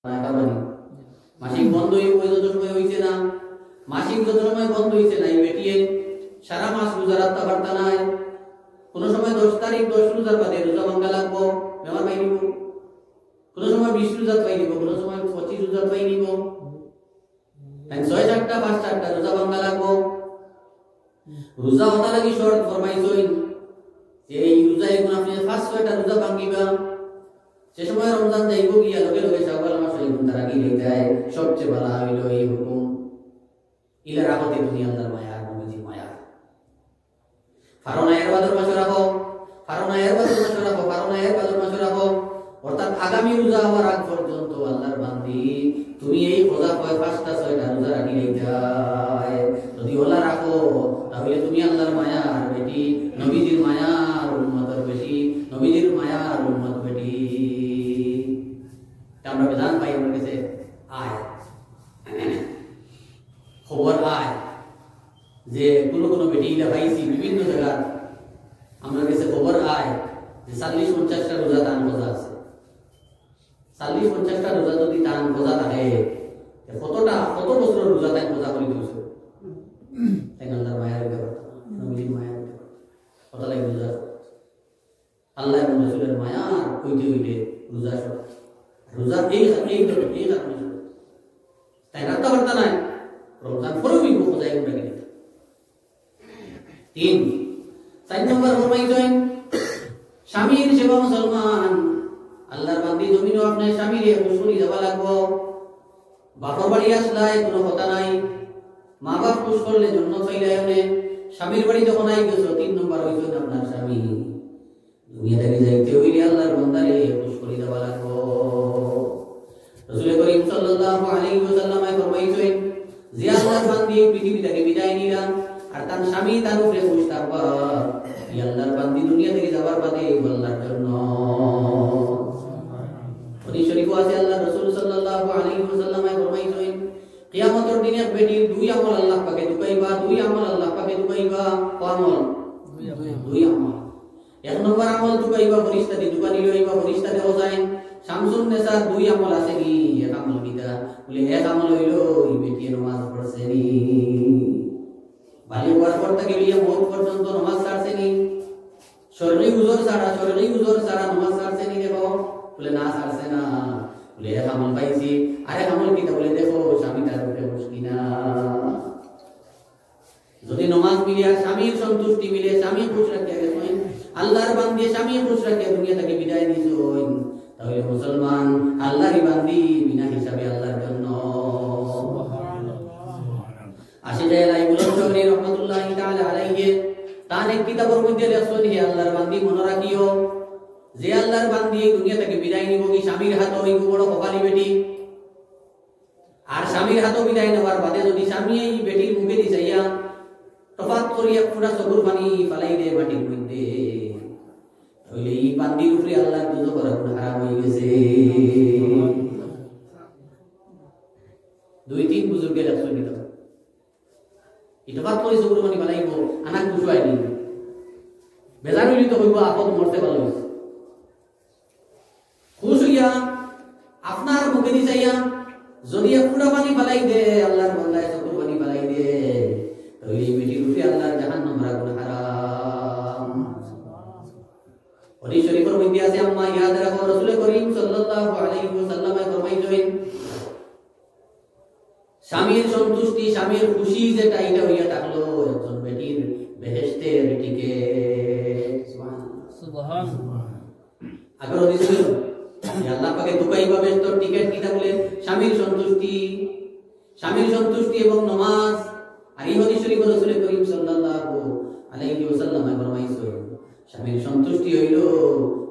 মাসিক বন্ধ যত সময় হইছে না, মাসিক যত সময় বন্ধ হইছে না, এই বেটিয়ে সারা মাস রোজা রাখতে পারতা নাই। কোন সময় 10 তারিখ 10 রোজার বাদে রোজা ভাঙ্গা লাগবো, বেমার পাই নিব। কোন সময় 20 রোজা পাই নিব, কোন সময় 25 রোজা পাই নিব। 6-7টা 5-4টা রোজা ভাঙ্গা লাগবো। রোজা হতা লাগি শর্ত ফরমাইছই যে এই রোজা এখন আপনি 5-6টা রোজা ভাঙ্গিবা। সে সময় রমজান যাইব গিয়া লগে লগে শাওয়াল মাস হইব, তার আগে দেয় সবচেয়ে ভালো হইল এই হুকুম ইলা রাখতে দুনিয়া আল্লাহর মায়া আর নবীজির মায়া। ফারনায়ের বাদর মাস রাখো, ফারনায়ের বাদর মাস রাখো, ফারনায়ের বাদর মাস রাখো। অর্থাৎ আগামী রোজা হওয়ার আগ পর্যন্ত আল্লাহর বান্দি তুমি এই রোজা 5-6টা রোজা রাখি লইতাই। যদি ওলা রাখো তাহলে তুমি আল্লাহর মায়া আর বেটি, নবীজির মায়া আর উম্মতের বেটি, নবীজির মায়া আর উম্মত বেটি। আমরা বিধান পাই আমার কাছে আয় খবর আয় যে কোন বেটি পাইছি বিভিন্ন জায়গা আমার কাছে খবর আয় যে 40-50টা রোজা টান বোঝা আছে। 40-50টা রোজা যদি টান বোঝা থাকে কত বছর রোজা টান বোঝা করে দিয়েছ তাই আল্লাহর মায়া হইতে পারত, নবীর মায়া হইতে পারত। কথা লাগে রোজা আল্লাহ এবং রাসূলের মায়া হইতে হইতে রোজা রোজা এই কারণে তাই রাখতে পারত না। রমজান পরেও বিপদ খোঁজাই উঠে গেলে 3-4 নম্বর ফরমাইছেন স্বামীর সেবা মুসলমান। আল্লাহর বান্দি জমিনও আপনার স্বামীর খুশবুনি যাওয়া লাগবো। বাপর বাড়ি আসলাই কোনো কথা নাই, মা বাপ খুশ করলে জন্য চইলে এনে স্বামীর বাড়ি যখন আই গেছো 3 নম্বর হইছেন আপনার স্বামী। দুনিয়া থেকে যাইতে হইলে আল্লাহর বান্দারে খুশ করে দেওয়া লাগবো। রাসূল করিম সাল্লাল্লাহু আলাইহি ওয়াসাল্লাম ফরমাইছেন যে আল্লাহর বান্দি পৃথিবী থেকে বিদায় নিলাম আর তার স্বামী তার উপরে খুশ থাকবা, এই আল্লাহর বান্দি দুনিয়া থেকে যাবার বাদে আল্লাহর জন্য হাদিস শরীফ আছে আল্লাহ রাসূল সাল্লাল্লাহু আলাইহি ওয়াসাল্লাম ফরমাইছেন কিয়ামতের দিনে বেটির 2 আমল আল্লাহ পাকে দুকাইবা, 2 আমল আল্লাহ পাকে দুকাইবা। আমল 2 আমল। 1 নম্বর আমল দুকাইবা ফেরেশতা দি দুকানি লইবা, ফেরেশতা দেও যায় শামসুন নেসার 2 আমল আছে নি। এক আমল কিটা বলে এক আমল হইলো এই বেটি নামাজ পড়ছে নি, বালি ওয়ার পর থেকে লিয়ে মওত পর্যন্ত নামাজ ছাড়ছে নি, শরঈ উযর ছাড়া নামাজ ছাড়ছে নি। দেখো বলে না ছাড়ছে না, বলে এক আমল পাইছি। আরে আমল কিটা বলে দেখো স্বামী তার উপরে খুশ কিনা। যদি নামাজ মিলে আর স্বামীর সন্তুষ্টি মিলে, স্বামী খুশ রাখিয়া গেছেন, আল্লাহর বান্দি স্বামী খুশ রাখিয়া দুনিয়া থেকে বিদায় দিছেন, তাহলে মুসলমান আল্লাহরই বান্দি বিনা হিসাবে আল্লাহর জন্য। আশিকায়ে রাহমাতুল্লাহি তাআলা আলাইহি তার এক কিতাবের মধ্যে লেখছেন হে আল্লাহর বান্দি মনে রাখিও যে আল্লাহর বান্দি দুনিয়া থেকে বিদায় নিব কি স্বামীর হাত হইব বড় কপালি বেটি। আর স্বামীর হাত বিদায় নেওয়ার বাদে যদি স্বামী এই বেটির মুখে দি যাইয়া তফাত করিয়া পুরা চকুর পানি ফালাই দে মাটির মধ্যে, তাহলে এই বান্দির উপরে আল্লাহর দুজো করা হারাম হয়ে গেছে। 2-3 বুজুর্গের লেখছেন কিতাব ইতফাত করে চকুর পানি ফালাইব আনাক বুঝাই নি বেজার হইলে তো হইব আপদ মরতে ভালো হইছে। খুশ হইয়া আপনার মুখে দি যাইয়া যদি পুরা পানি ফালাই দে আল্লাহর বান্দায় চকুর পানি ফালাই দে, তাহলে এই বেটির উপরে আল্লাহর জাহান্নাম রাখুন হারাম। হাদিস শরীফের মধ্যে আছে আম্মা ইয়াদ রাখো রাসূল করিম সাল্লাল্লাহু আলাইহি ওয়াসাল্লাম ফরমাইছেন স্বামীর সন্তুষ্টি স্বামীর খুশি যেটা এটা হইয়া থাকলো একজন বেটির বেহেশতের টিকেট। সুবহানাল্লাহ। আগর হাদিস ছিল আল্লাহ পাকে দুকাইবা বেহেশতের টিকেট কিটা বলে স্বামীর সন্তুষ্টি এবং নামাজ। আর এই হাদিস শরীফ রাসূল করিম সাল্লাল্লাহু আলাইহি ওয়াসাল্লাম ফরমাইছেন স্বামীর সন্তুষ্টি হইল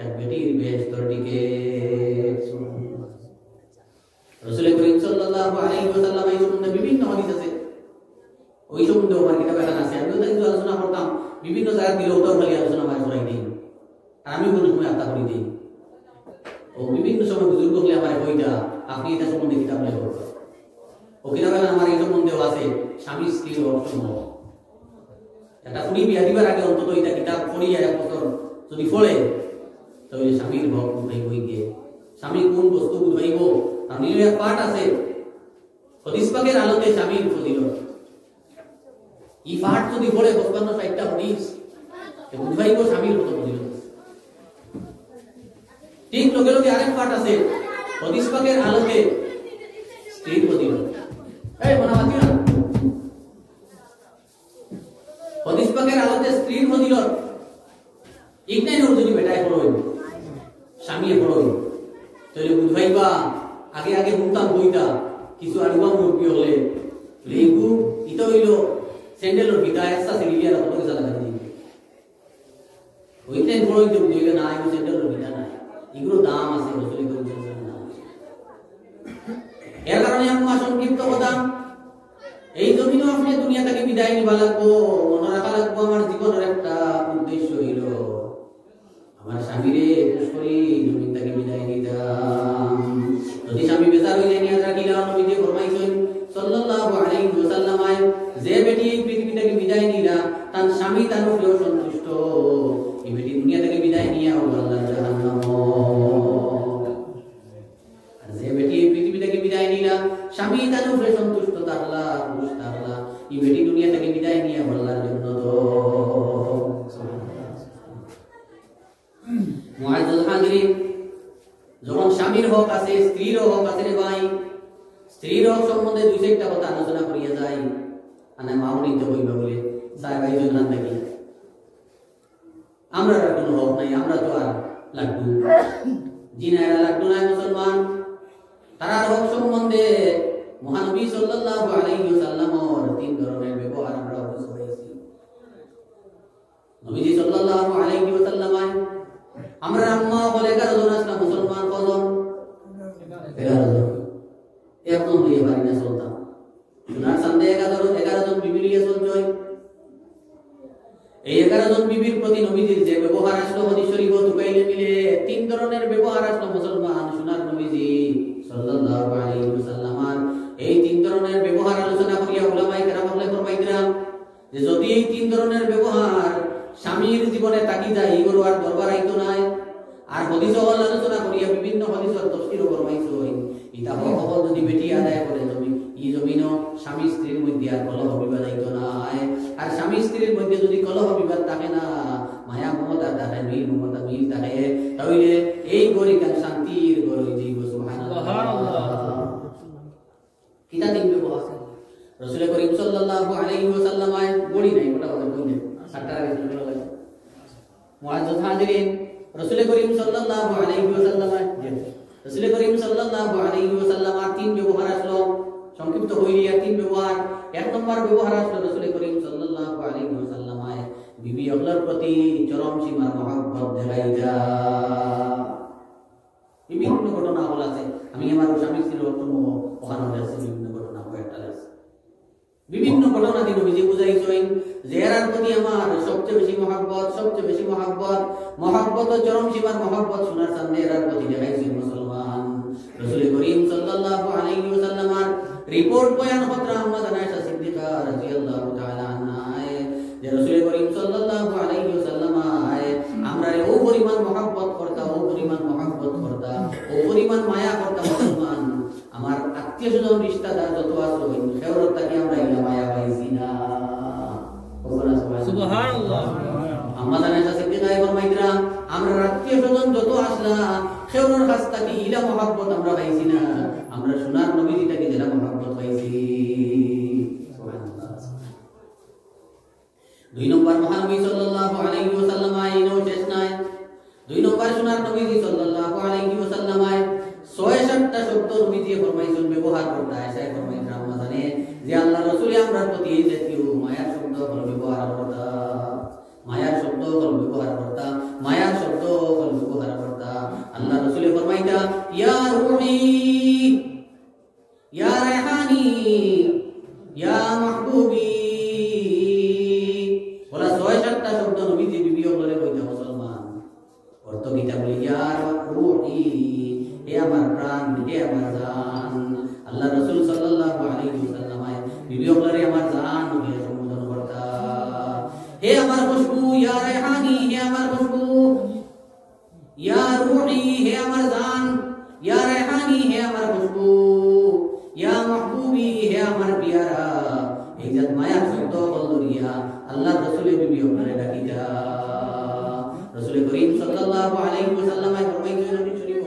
এক বেটির বেহেশতের টিকেট। রাসূল করিম সাল্লাল্লাহু আলাইহি ওয়াসাল্লাম এই সম্বন্ধে বিভিন্ন হাদিস আছে, ওই সম্বন্ধে আমার কিতাবে লেখা আছে। আমি তো আলোচনা করতাম বিভিন্ন জায়গা দিলে ওটাও খালি আলোচনা আমার করাই দিই, আর আমি কোনো সময় আত্মা করি দিই। ও বিভিন্ন সময় বুজুর্গ হলে আমার বইটা আপনি এটা সম্বন্ধে কিতাব লেখো, ও কিতাবে আমার এই সম্বন্ধেও আছে স্বামী স্ত্রীর অর্থ। একটা ফুড়ি বিয়া দিবার আগে অন্তত এটা কিতাব পড়িয়া 1 বছর যদি পড়ে তাহলে স্বামীর ভোগ উঠাইব, স্বামী কোন বস্তু বুঝাইব আমি এক পাঠ আছে হাদিস পাকের আলোকে স্বামীর ফজিলত এই পাঠ যদি পড়ে 55-60টা হাদিস তো বুঝাইব স্বামীর কত ফজিলত ঠিক লগে লগে আরেক পাঠ আছে হাদিস পাকের আলোকে স্ত্রীর ফজিলত এই মনে মাতি না হাদিস পাকের আলোকে স্ত্রীর ফজিলত ইকনাই নর যদি বেটায় পড়ই স্বামী পড়ই তাহলে বুঝাইবা আগে আগে হুমতাম বইটা কিছু আরবা মুরগি হলে লেগু ইতো হইল স্যান্ডেলর বিদা একটা সিরিয়া কত কিছু লাগা দিই ওইটাই পড়ই তো বুঝাইলে না এই স্যান্ডেলর বিদা না এগুলো দাম আছে রসুল করিম এর কারণে আমরা সংক্ষিপ্ত কথা এই জমিনও আপনি দুনিয়া থেকে বিদায় নিবা লাগবো মনে রাখা লাগবো আমার জীবনের একটা উদ্দেশ্য হইল আমার স্বামীরে পুষ্করি জমিন থেকে বিদায় নিতাম যদি স্বামী বেজার হইলে নিয়ে রাখিলা নবীজি ফরমাইছেন সাল্লাল্লাহু আলাইহি ওয়াসাল্লাম যে বেটি এই পৃথিবী থেকে বিদায় নিলা তার স্বামী তার উপরেও সন্তুষ্ট এই বেটি দুনিয়া থেকে বিদায় নিয়ে আল্লাহর জাহান্নাম আর যে বেটি এই পৃথিবী থেকে বিদায় নিলা স্বামী তার উপরে সন্তুষ্ট তার আল্লাহ পুরুষ তার আল্লাহ এই বেটি দুনিয়া থেকে বিদায় নিয়ে আল্লাহর জন্য তো মুআজ্জাজ হাজিরিন যখন স্বামীর হক আছে স্ত্রীর হক আছে রে ভাই স্ত্রীর হক সম্বন্ধে দুই চারটা কথা আলোচনা করিয়া যাই আনা মাউনিত হইবা বলে সাহেব ভাই জনরান দেখি আমরা কোনো হক নাই আমরা তো আর লাড্ডু জিনারা লাড্ডু নাই মুসলমান তারা হক সম্বন্ধে মহানবী সাল্লাল্লাহু আলাইহি ওয়াসাল্লামের তিন ধরনের ব্যবহার আমরা বুঝাইছি নবীজি সাল্লাল্লাহু আলাইহি ওয়াসাল্লাম আমরা আম্মা বলে 11 জন আসলাম মুসলমান কজন 11 জন একদম লিয়ে বাড়ি না চলতাম সোনার সামনে 11 জন বিবি লিয়ে চলছই এই 11 জন বিবির প্রতি নবীজির যে ব্যবহার আসলো হাদিস শরীফ দুকাইলে মিলে তিন ধরনের ব্যবহার আসলো মুসলমান সোনার নবীজি সাল্লাল্লাহু আলাইহি ওয়াসাল্লাম এই তিন ধরনের ব্যবহার আলোচনা করিয়া উলামায়ে কেরাম ফরমাইতেন যে যদি এই তিন ধরনের ব্যবহার স্বামীর জীবনে তাকি যায় এগুলো আর দরবার আইতো নাই আর হাদিস আলোচনা করিয়া বিভিন্ন হাদিসের তাফসীরও ফরমাইছে ইতা হক যদি বেটি আদায় করে এই জমিনও স্বামী স্ত্রীর মধ্যে আর কলহ বিবাদ আইতো নাই আর স্বামী স্ত্রীর মধ্যে যদি কলহ বিবাদ থাকে না মায়া মমতা থাকে মিল মমতা মিল থাকে তাহলে এই গরিকান শান্তির গরই জীব সুবহানাল্লাহ কিতা দিন ব্যবহার রাসূল করিম সাল্লাল্লাহু আলাইহি ওয়াসাল্লাম বড়ি নাই ওটা কথা কইলেন সাতটা আগে শুরু হলো মুআজ্জাজ হাজিরিন রাসূল করিম সাল্লাল্লাহু আলাইহি ওয়াসাল্লাম রাসূল করিম সাল্লাল্লাহু আলাইহি ওয়াসাল্লাম তিন ব্যবহার আসলো সংক্ষিপ্ত হইলিয়া তিন ব্যবহার এক নম্বর ব্যবহার আসলো রাসূল করিম সাল্লাল্লাহু আলাইহি ওয়াসাল্লাম বিবি আল্লাহর প্রতি চরম সীমার মহব্বত দেখাইতা বিভিন্ন ঘটনা হল আছে আমি আমার স্বামী স্ত্রীর ওখানে আছে বিভিন্ন ঘটনা কয়েকটা আছে বিভিন্ন ঘটনা দিন নবীজি বুঝাইছেন যে এর প্রতি আমার সবচেয়ে বেশি মহব্বত চরম সীমার মহব্বত শোনার সামনে এর প্রতি দেখাইছেন মুসলমান রাসূল করিম সাল্লাল্লাহু আলাইহি ওয়াসাল্লাম রিপোর্ট বয়ান হযরত আম্মা আয়েশা সিদ্দিকা রাদিয়াল্লাহু তাআলা আনহা যে রাসূল করিম সাল্লাল্লাহু আলাইহি ওয়াসাল্লাম আমরা ও পরিমাণ মহব্বত করতা ও পরিমাণ মায়া করতা মুসলমান আমার আত্মীয়স্বজন রিশতাদার যত আছে সেওর তাকে আমরা ইলা মায়া পাইছি না সুবহানাল্লাহ আম্মা আয়েশা সিদ্দিকা ফরমাইতরা আমরা আত্মীয়স্বজন যত আসলা সেওর কাছ থেকে ইলা মহব্বত আমরা পাইছি না আমরা সোনার নবীজি থেকে যেটা মহব্বত পাইছি সুবহানাল্লাহ দুই নম্বর মহানবী সাল্লাল্লাহু আলাইহি ওয়াসাল্লাম আইনো শেষ নাই দুই নম্বর সোনার নবীজি সাল্লাল্লাহু আলাইহি ওয়াসাল্লাম ৬৭টা শব্দ নবীজি ফরমাইছেন ব্যবহার করতে আয়েশা ফরমাইছেন আমরা জানে যে আল্লাহ রাসূল আমরার প্রতি এই জাতীয় মায়ার শব্দ ব্যবহার করতা আল্লাহ রাসূল ফরমাইতা ইয়া রূহি ইয়া রায়হানি ইয়া মাহবুবি বলা ৬৭টা শব্দ নবীজি বিবি বলে কইতা মুসলমান অর্থ কিতা বলি ইয়া রূহি হে আমার প্রাণ হে আমার জান আল্লাহ রাসূল সাল্লাল্লাহু আলাইহি ওয়াসাল্লাম বিবি বলে আমার জান বলে সম্বোধন করতা হে আমার খুশবু ইয়া রায়হানি হে আমার খুশবু ইয়া রূহি হে আমার জান ইয়া রায়হানি হে আমার খুশবু আপনারে ডাকিতা রাসূল করিম সাল্লাল্লাহু আলাইহি ওয়াসাল্লাম ফরমাইছেন নবী শরীফ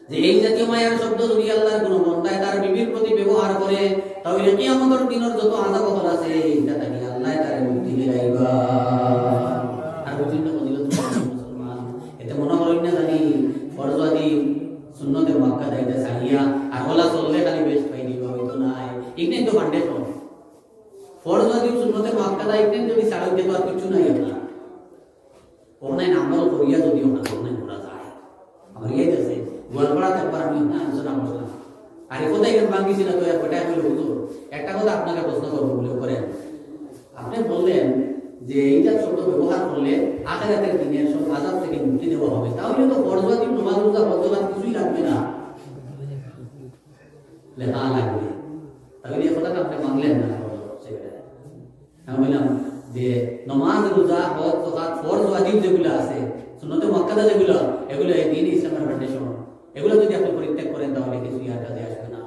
যে এই জাতীয় মায়ার শব্দ যদি আল্লাহর কোনো বান্দায় তার বিবির প্রতি ব্যবহার করে তাহলে কিয়ামতের দিনের যত আযাব হল আছে এটা থেকে আল্লাহ তারে মুক্তি দিলাইবা আর বিভিন্ন ফজিলত মুসলমান এতে মনে করেন না জানি ফরজ ওয়াজিব সুন্নতে মুআক্কাদা এটা সাহিয়া আর ওলা চললে খালি বেস্ট পাই দিবা হয়তো নাই ইগনে তো ফাউন্ডেশন ফরজ ওয়াজিব সুন্নতে মুআক্কাদা ইগনে যদি ছাড়া দিতে আর কিছু নাই আপনার ওনাই নাম্বার করিয়া যদি ওনা ওনাই করা যায় আমার এই আছে গোলপাড়া তারপর আমি আলোচনা করলাম আর এই কথা এখানে বাঙ্গিছি না তো একটা আমি হুজুর একটা কথা আপনাকে প্রশ্ন করবো বলে করেন আপনি বললেন যে এইটা শব্দ ব্যবহার করলে আখিরাতের দিনের সব আযাব থেকে মুক্তি দেওয়া হবে তাহলে তো ফরজ ওয়াজিব নামাজ রোজা ফরজ কিছুই লাগবে না লেখা লাগবে তাহলে এই কথাটা আপনি মানলেন না আমি বললাম যে নামাজ রোজা হজ যাকাত ফরজ ওয়াজিব যেগুলো আছে সুন্নতে মুআক্কাদা যেগুলো এগুলো এই দ্বীন ইসলামের ফাউন্ডেশন এগুলো যদি আপনি পরিত্যাগ করেন তাহলে কিছুই আর কাজে আসবে না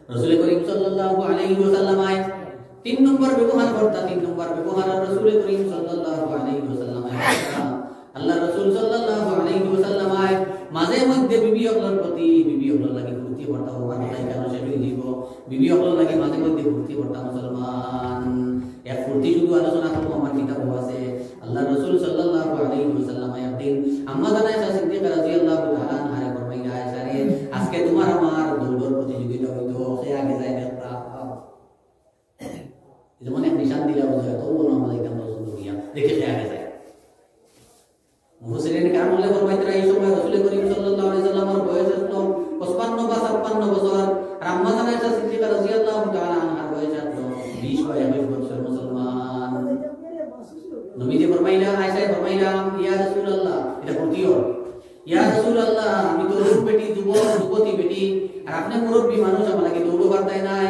রাসূল করিম সাল্লাল্লাহু আলাইহি ওয়াসাল্লাম তিন নম্বর ব্যবহার করতা তিন নম্বর ব্যবহার রাসূল করিম সাল্লাল্লাহু আলাইহি ওয়াসাল্লাম আল্লাহ রাসূল সাল্লাল্লাহু আলাইহি ওয়াসাল্লাম মাঝে মধ্যে বিবি হকলের প্রতি বিবি হকল লাগি ফুর্তি করতা ওমান তাই কেন সেটাই দিব বিবি হকল লাগি মাঝে মধ্যে ফুর্তি করতা মুসলমান এক ফুর্তি শুধু আলোচনা করব আমার কিতাব আছে আল্লাহ রাসূল সাল্লাল্লাহু আলাইহি ওয়াসাল্লাম একদিন আম্মা জানা আয়েশা সিদ্দিকা রাদিয়াল্লাহু তাআলা আনহা ফরমাইয়া আয়েশা রে আজকে তোমার আমার দৌড় প্রতিযোগিতা হইতো সে আগে যাই দেখতা যেমন এক নিশান দিলা বুঝা তো বলো আমাদের কেমন সুন্দর গিয়া দেখে সে আগে যায় মুফাসসিরিন কারণ বলে ফরমাইতে এই সময় রাসূল করিম সাল্লাল্লাহু আলাইহি ওয়াসাল্লামের বয়স ছিল 55 বা 56 বছর আর আম্মা জানা আয়েশা সিদ্দিকা রাদিয়াল্লাহু তাআলা আনহার বয়স ছিল 20 বা 21 বছর মুসলমান নবীজি ফরমাইলা আয়েশা ফরমাইলা ইয়া রাসূলুল্লাহ এটা প্রতিও ইয়া রাসূলুল্লাহ আমি তো বেটি যুবতী বেটি আর আপনি মুরব্বি মানুষ আমাকে দৌড় করতে নাই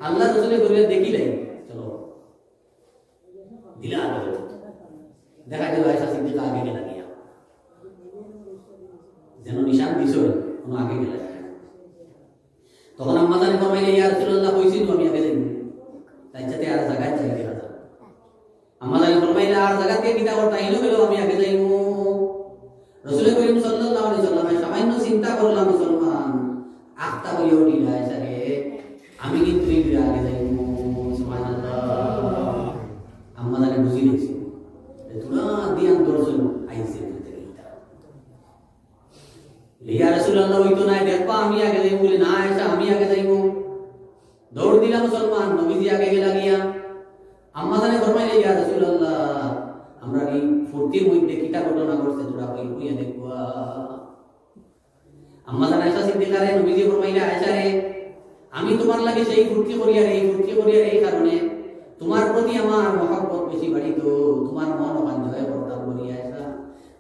আল্লাহ রাসূলের ঘরে দেখিলেন চলো দিলা দেখা গেল আয়েশা সিদ্দিকা আগে গেল গিয়া যেন নিশান দিছো কোনো আগে গেল তখন আম্মা জানি ফরমাইলা ইয়া রাসূলুল্লাহ কইছি আমি আগে যাই তাই যাতে আর জায়গা চাই গেল আম্মা জানি ফরমাইলা আর জায়গা থেকে কিতা করতে আইলো গেল আমি আগে যাইমু রাসূল করিম সাল্লাল্লাহু আলাইহি ওয়াসাল্লাম সামান্য চিন্তা করলাম মুসলমান আখতা হইয়া উঠিলা আয়েশা রে আমি কিন্তু এই আগে যাইমু সুবহানাল্লাহ আম্মা জানি বুঝি নিছি তুরা দিয়ান দর্শন আইছে ইয়া রাসূলুল্লাহ হইতো না দেখবা আমি আগে যাইমু বলে না আয়েশা আমি আগে যাইমু দৌড় দিলা মুসলমান নবীজি আগে গেলা গিয়া আম্মা জানি ফরমাইলা ইয়া রাসূলুল্লাহ আমরা কি ফুর্তির মধ্যে কিটা ঘটনা ঘটছে তোরা কইয়া দেখবা আম্মা জানি আয়েশা সিদ্দিকা রে নবীজি ফরমাইলা আয়েশা রে আমি তোমার লাগে সেই ফুর্তি করিয়া এই কারণে তোমার প্রতি আমার মহব্বত বেশি বাড়িতো তোমার মন অঞ্জয় করতাম বলি আয়েশা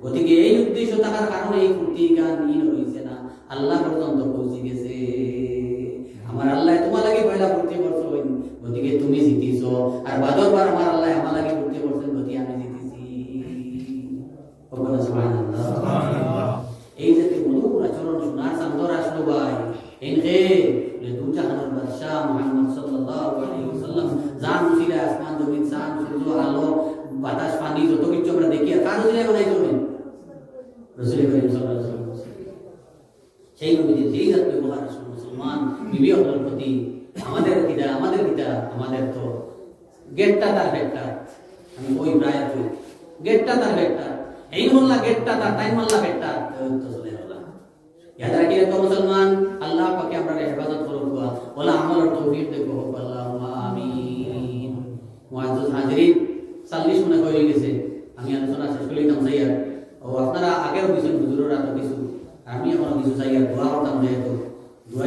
গতিকে এই উদ্দেশ্য থাকার কারণে এই ফুর্তি গান ইন হইছে না আল্লাহ পর্যন্ত পৌঁছে গেছে আমার আল্লাহ তোমার লাগে পয়লা ফুর্তি করছো গতিকে তুমি জিতিছো আর বাদরবার আমার আল্লাহ আমার লাগে ফুর্তি করছেন গতিকে আমি জিতেছি সুবহানাল্লাহ এই যে মধুর আচরণ শোনার সান্দর আসলো ভাই এনকে দু জাহানের বাদশাহ মুহাম্মদ সাল্লাল্লাহু আলাইহি ওয়াসাল্লাম জান মুসিলা আসমান জমিন জান সূর্য আলো বাতাস পানি যত কিছু আমরা দেখি আর কার উসিলায় বানাইছো রাসূল করিম সাল্লাল্লাহু আলাইহি ওয়াসাল্লাম সেই নবীজি যেই জাত ব্যবহার মুসলমান বিবি হকর প্রতি আমাদের আমাদের তো গেটটা তার বেটটা আমি ওই প্রায় গেটটা তার বেটটা এই মোল্লা গেটটা তার টাইম মোল্লা বেটটা তো চলে গেল याद रखिए तो मुसलमान अल्लाह पाक के हमरा हिफाजत करो ওলা আমল আর তৌফিক দেখো আল্লাহুম্মা আমিন মুআজ্জাজ হাজিরিন 40 মিনিট হয়ে গেছে আমি আলোচনা শেষ করলাম যাইয়া ও আপনারা আগেও কিছু হুজুররা তো কিছু আমি এখন কিছু চাই দোয়া করতাম যেহেতু দোয়া